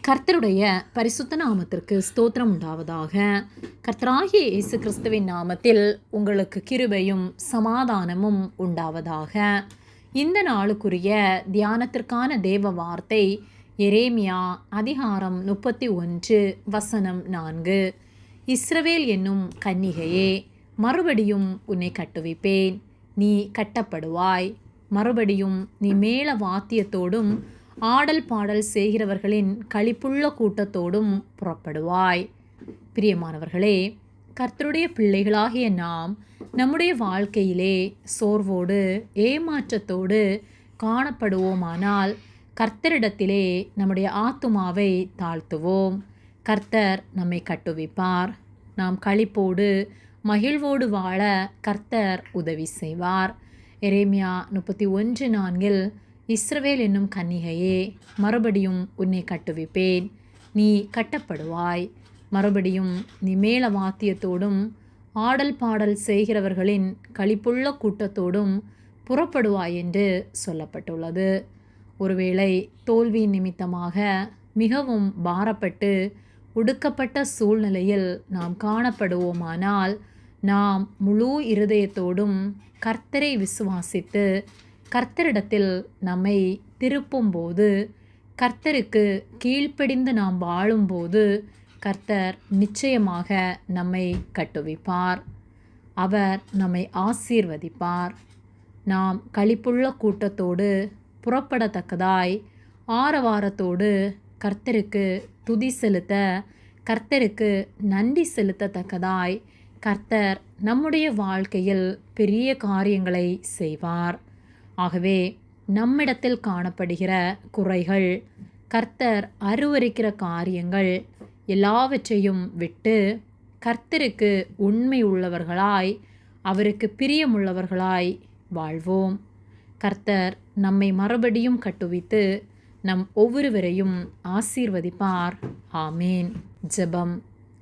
கர்த்தருடைய பரிசுத்த நாமத்திற்கு ஸ்தோத்திரம் உண்டாவதாக. கர்த்தராகிய இயேசு கிறிஸ்துவின் நாமத்தில் உங்களுக்கு கிருபையும் சமாதானமும் உண்டாவதாக. இந்த நாளுக்குரிய தியானத்திற்கான தேவ வார்த்தை எரேமியா அதிகாரம் 31 வசனம் 4. இஸ்ரவேல் என்னும் கன்னிகையே, மறுபடியும் உன்னை கட்டுவிப்பேன், நீ கட்டப்படுவாய். மறுபடியும் நீ மேள வாத்தியத்தோடும் ஆடல் பாடல் செய்கிறவர்களின் களிப்புள்ள கூட்டத்தோடும் புறப்படுவாய். பிரியமானவர்களே, கர்த்தருடைய பிள்ளைகளாகிய நாம் நம்முடைய வாழ்க்கையிலே சோர்வோடு ஏமாற்றத்தோடு காணப்படுவோமானால் கர்த்தரிடத்திலே நம்முடைய ஆத்துமாவை தாழ்த்துவோம். கர்த்தர் நம்மை கட்டுவிப்பார். நாம் களிப்போடு மகிழ்வோடு வாழ கர்த்தர் உதவி செய்வார். எரேமியா 31:4 இஸ்ரவேல் என்னும் கன்னிகையே, மறுபடியும் உன்னை கட்டுவிப்பேன், நீ கட்டப்படுவாய். மறுபடியும் நீ மேள வாத்தியத்தோடும் ஆடல் பாடல் செய்கிறவர்களின் களிப்புள்ள கூட்டத்தோடும் புறப்படுவாய் என்று சொல்லப்பட்டுள்ளது. ஒருவேளை தோல்வியின் நிமித்தமாக மிகவும் பாரப்பட்டு ஒடுக்கப்பட்ட சூழ்நிலையில் நாம் காணப்படுவோமானால் நாம் முழு இருதயத்தோடும் கர்த்தரை விசுவாசித்து கர்த்தரிடத்தில் நம்மை திருப்பும்போது, கர்த்தருக்கு கீழ்ப்படிந்து நாம் வாழும்போது கர்த்தர் நிச்சயமாக நம்மை கட்டுவிப்பார். அவர் நம்மை ஆசீர்வதிப்பார். நாம் களிப்புள்ள கூட்டத்தோடு புறப்படத்தக்கதாய் ஆரவாரத்தோடு கர்த்தருக்கு துதி செலுத்த, கர்த்தருக்கு நன்றி செலுத்தத்தக்கதாய் கர்த்தர் நம்முடைய வாழ்க்கையில் பெரிய காரியங்களை செய்வார். ஆகவே நம்மிடத்தில் காணப்படுகிற குறைகள், கர்த்தர் அருவருக்கிற காரியங்கள் எல்லாவற்றையும் விட்டு கர்த்தருக்கு உண்மை உள்ளவர்களாய், அவருக்கு பிரியமுள்ளவர்களாய் வாழ்வோம். கர்த்தர் நம்மை மறுபடியும் கட்டுவித்து நம் ஒவ்வொருவரையும் ஆசீர்வதிப்பார். ஆமேன். ஜெபம்.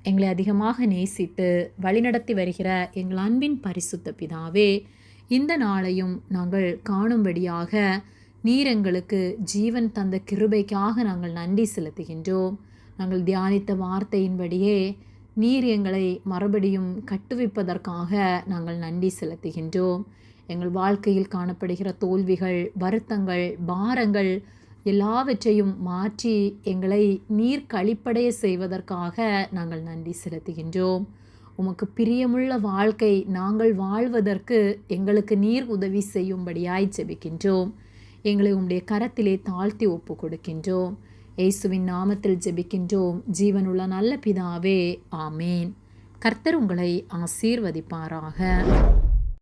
எங்களை அதிகமாக நேசித்து வழிநடத்தி வருகிற எங்கள் அன்பின் பரிசுத்த பிதாவே, இந்த நாளையும் நாங்கள் காணும்படியாக நீர் எங்களுக்கு ஜீவன் தந்த கிருபைக்காக நாங்கள் நன்றி செலுத்துகின்றோம். நாங்கள் தியானித்த வார்த்தையின்படியே நீர் எங்களை மறுபடியும் கட்டுவிப்பதற்காக நாங்கள் நன்றி செலுத்துகின்றோம். எங்கள் வாழ்க்கையில் காணப்படுகிற தோல்விகள், வருத்தங்கள், பாரங்கள் எல்லாவற்றையும் மாற்றி எங்களை நீர் களிப்படைய செய்வதற்காக நாங்கள் நன்றி செலுத்துகின்றோம். உமக்கு பிரியமுள்ள வாழ்க்கை நாங்கள் வாழ்வதற்கு எங்களுக்கு நீர் உதவி செய்யும்படியாய் ஜெபிக்கின்றோம். எங்களை உம்முடைய கரத்திலே தாழ்த்தி ஒப்பு கொடுக்கின்றோம். இயேசுவின் நாமத்தில் ஜெபிக்கின்றோம் ஜீவனுள்ள நல்ல பிதாவே. ஆமேன். கர்த்தர் உங்களை ஆசீர்வதிப்பாராக.